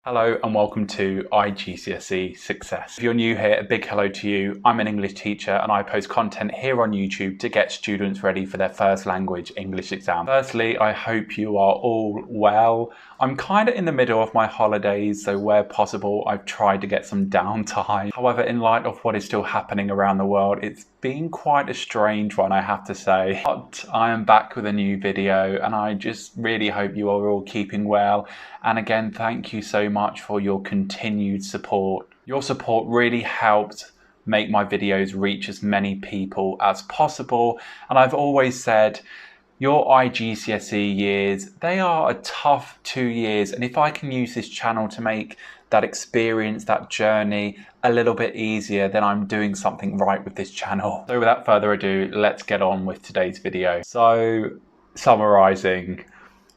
Hello and welcome to iGCSE Success. If you're new here, a big hello to you. I'm an English teacher and I post content here on YouTube to get students ready for their first language English exam. Firstly, I hope you are all well. I'm kind of in the middle of my holidays, so where possible, I've tried to get some downtime. However, in light of what is still happening around the world, it's been quite a strange one, I have to say. But I am back with a new video and I just really hope you are all keeping well. And again, thank you so much for your continued support. Your support really helped make my videos reach as many people as possible. And I've always said, your iGCSE years, they are a tough 2 years. And if I can use this channel to make that experience, that journey a little bit easier, then I'm doing something right with this channel. So without further ado, let's get on with today's video. So, summarising,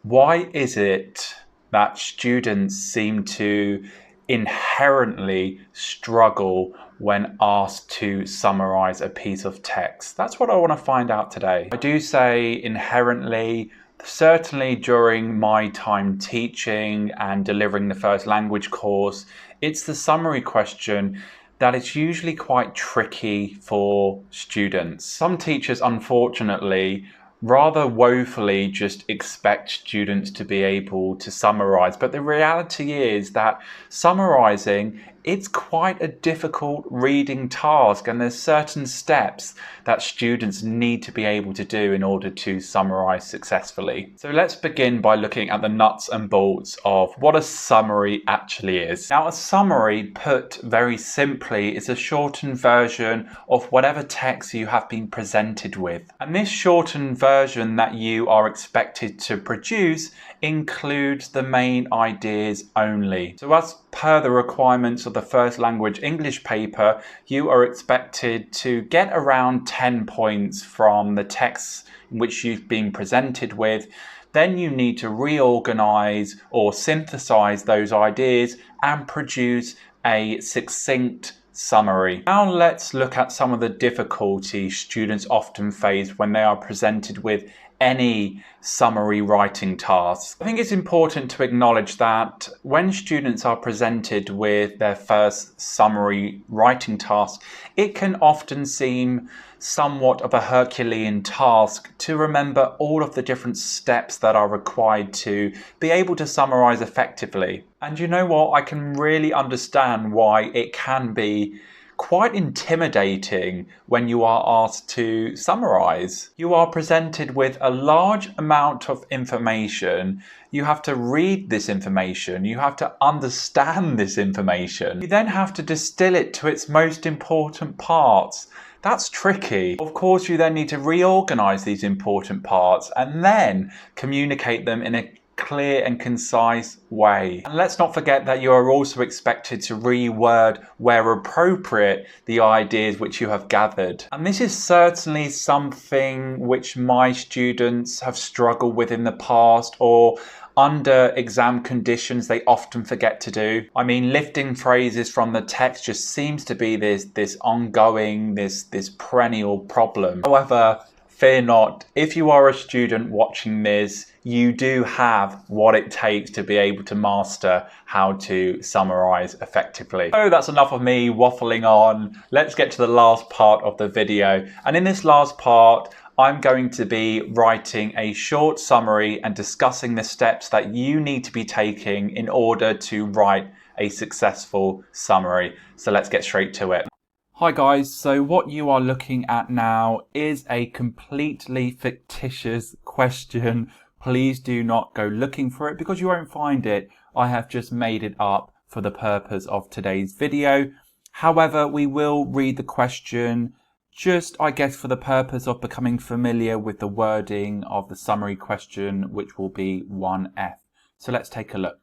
why is it that students seem to inherently struggle when asked to summarize a piece of text? That's what I want to find out today. I do say inherently, certainly during my time teaching and delivering the first language course, it's the summary question that is usually quite tricky for students. Some teachers, unfortunately, rather woefully just expect students to be able to summarize. But the reality is that summarizing, it's quite a difficult reading task, and there's certain steps that students need to be able to do in order to summarize successfully. So let's begin by looking at the nuts and bolts of what a summary actually is. Now, a summary, put very simply, is a shortened version of whatever text you have been presented with. And this shortened version that you are expected to produce includes the main ideas only. So as per the requirements of the first language English paper, you are expected to get around 10 points from the text which you've been presented with. Then you need to reorganize or synthesize those ideas and produce a succinct summary. Now let's look at some of the difficulties students often face when they are presented with any summary writing tasks. I think it's important to acknowledge that when students are presented with their first summary writing task, it can often seem somewhat of a Herculean task to remember all of the different steps that are required to be able to summarize effectively. And you know what? I can really understand why it can be quite intimidating when you are asked to summarize. You are presented with a large amount of information. You have to read this information. You have to understand this information. You then have to distill it to its most important parts. That's tricky. Of course, you then need to reorganize these important parts and then communicate them in a clear and concise way. And let's not forget that you are also expected to reword where appropriate the ideas which you have gathered. And this is certainly something which my students have struggled with in the past, or under exam conditions they often forget to do. I mean, lifting phrases from the text just seems to be this ongoing, this perennial problem. However, fear not, if you are a student watching this, you do have what it takes to be able to master how to summarize effectively. So that's enough of me waffling on. Let's get to the last part of the video. And in this last part, I'm going to be writing a short summary and discussing the steps that you need to be taking in order to write a successful summary. So let's get straight to it. Hi guys, so what you are looking at now is a completely fictitious question. Please do not go looking for it because you won't find it. I have just made it up for the purpose of today's video. However, we will read the question just, I guess, for the purpose of becoming familiar with the wording of the summary question, which will be 1F. So let's take a look.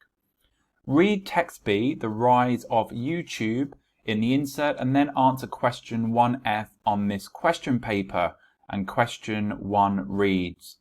Read text B, the rise of YouTube, in the insert, and then answer question 1F on this question paper. And question 1 reads,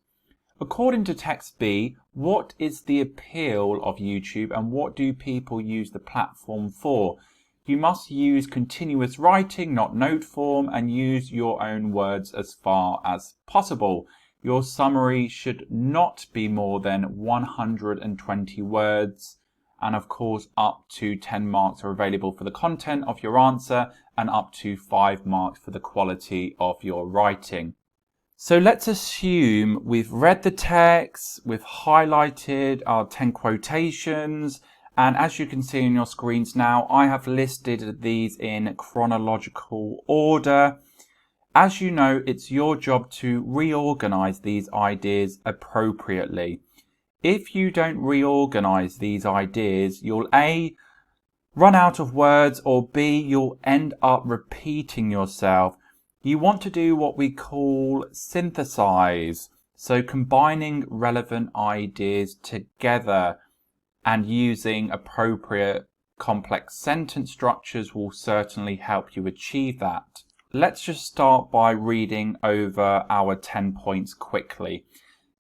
according to text B, what is the appeal of YouTube and what do people use the platform for? You must use continuous writing, not note form, and use your own words as far as possible. Your summary should not be more than 120 words. And of course, up to 10 marks are available for the content of your answer and up to 5 marks for the quality of your writing. So let's assume we've read the text, we've highlighted our 10 quotations, and as you can see on your screens now, I have listed these in chronological order. As you know, it's your job to reorganize these ideas appropriately. If you don't reorganize these ideas, you'll A, run out of words, or B, you'll end up repeating yourself. You want to do what we call synthesize, so combining relevant ideas together and using appropriate complex sentence structures will certainly help you achieve that. Let's just start by reading over our 10 points quickly.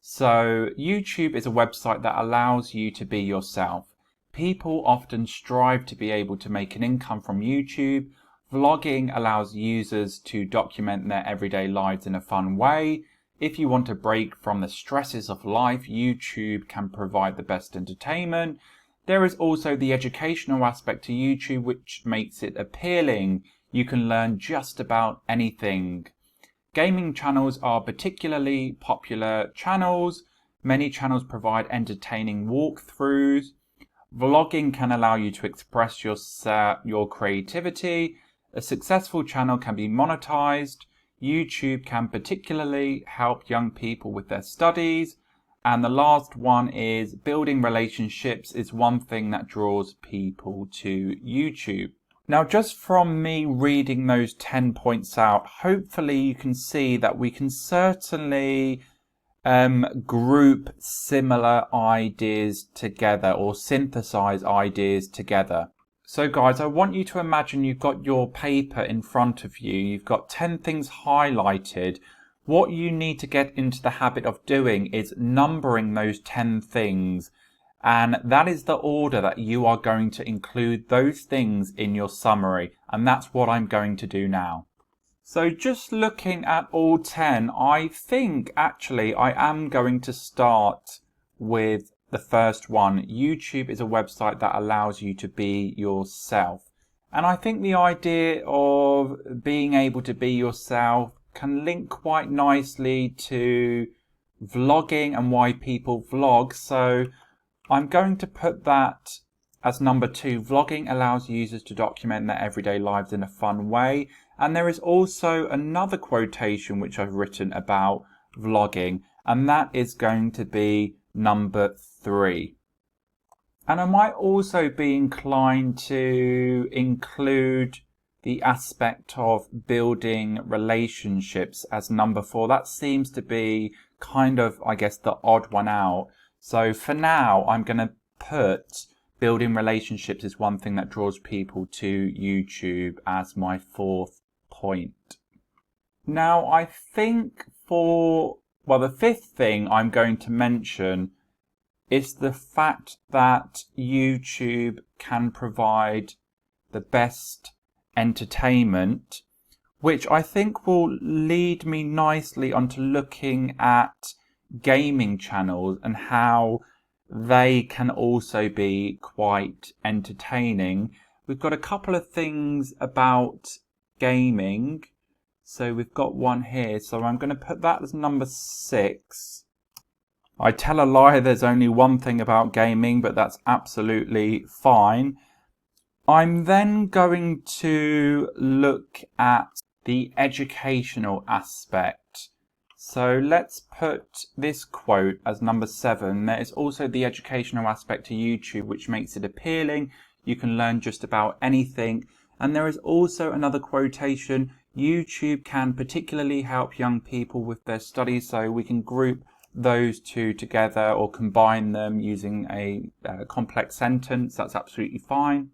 So YouTube is a website that allows you to be yourself. People often strive to be able to make an income from YouTube. Vlogging allows users to document their everyday lives in a fun way. If you want a break from the stresses of life, YouTube can provide the best entertainment. There is also the educational aspect to YouTube, which makes it appealing. You can learn just about anything. Gaming channels are particularly popular channels. Many channels provide entertaining walkthroughs. Vlogging can allow you to express your creativity. A successful channel can be monetized. YouTube can particularly help young people with their studies. And the last one is building relationships is one thing that draws people to YouTube. Now, just from me reading those 10 points out, hopefully you can see that we can certainly group similar ideas together or synthesize ideas together. So guys, I want you to imagine you've got your paper in front of you. You've got 10 things highlighted. What you need to get into the habit of doing is numbering those 10 things. And that is the order that you are going to include those things in your summary. And that's what I'm going to do now. So just looking at all 10, I think actually I am going to start with the first one. YouTube is a website that allows you to be yourself. And I think the idea of being able to be yourself can link quite nicely to vlogging and why people vlog. So I'm going to put that as number 2. Vlogging allows users to document their everyday lives in a fun way. And there is also another quotation which I've written about vlogging, and that is going to be number 3. And I might also be inclined to include the aspect of building relationships as number 4. That seems to be kind of, I guess, the odd one out. So for now, I'm going to put building relationships is one thing that draws people to YouTube as my 4th point. Now, I think the 5th thing I'm going to mention is the fact that YouTube can provide the best entertainment, which I think will lead me nicely onto looking at gaming channels and how they can also be quite entertaining. We've got a couple of things about gaming. So we've got one here. So I'm going to put that as number 6. I tell a lie, there's only one thing about gaming, but that's absolutely fine. I'm then going to look at the educational aspect. So let's put this quote as number 7. There is also the educational aspect to YouTube, which makes it appealing. You can learn just about anything. And there is also another quotation, YouTube can particularly help young people with their studies. So we can group those two together or combine them using a complex sentence. That's absolutely fine.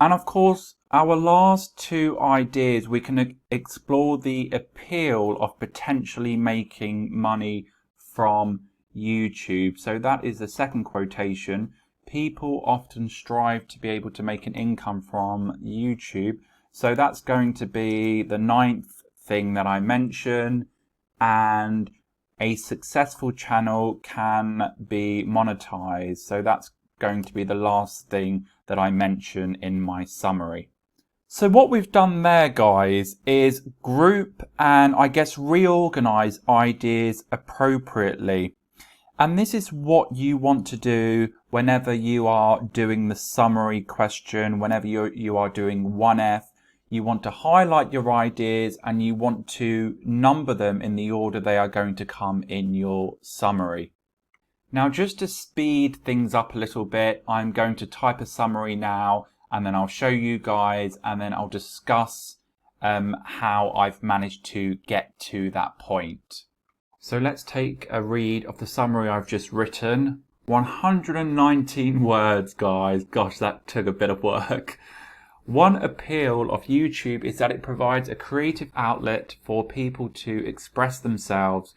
And of course, our last 2 ideas, we can explore the appeal of potentially making money from YouTube. So that is the second quotation. People often strive to be able to make an income from YouTube. So that's going to be the 9th thing that I mentioned. And a successful channel can be monetized. So that's going to be the last thing that I mention in my summary. So what we've done there, guys, is group and I guess reorganize ideas appropriately. And this is what you want to do whenever you are doing the summary question, whenever you are doing 1F. You want to highlight your ideas and you want to number them in the order they are going to come in your summary. Now, just to speed things up a little bit, I'm going to type a summary now, and then I'll show you guys, and then I'll discuss how I've managed to get to that point. So let's take a read of the summary I've just written. 119 words, guys. Gosh, that took a bit of work. One appeal of YouTube is that it provides a creative outlet for people to express themselves.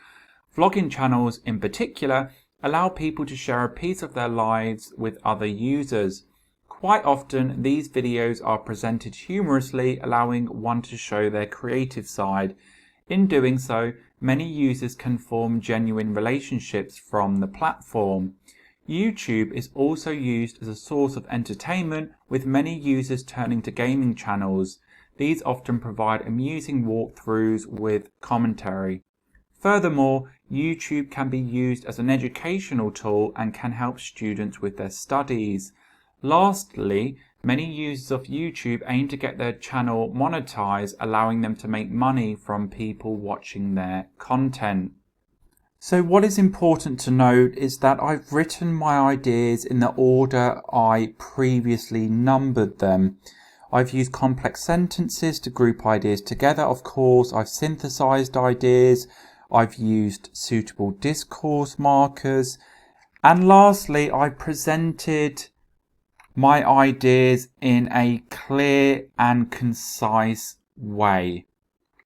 Vlogging channels in particular allow people to share a piece of their lives with other users. Quite often, these videos are presented humorously, allowing one to show their creative side. In doing so, many users can form genuine relationships from the platform. YouTube is also used as a source of entertainment, with many users turning to gaming channels. These often provide amusing walkthroughs with commentary. Furthermore, YouTube can be used as an educational tool and can help students with their studies. Lastly, many users of YouTube aim to get their channel monetized, allowing them to make money from people watching their content. So what is important to note is that I've written my ideas in the order I previously numbered them. I've used complex sentences to group ideas together. Of course, I've synthesized ideas. I've used suitable discourse markers. And lastly, I presented my ideas in a clear and concise way.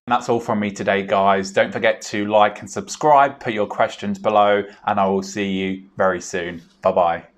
And that's all from me today, guys. Don't forget to like and subscribe, put your questions below, and I will see you very soon. Bye-bye.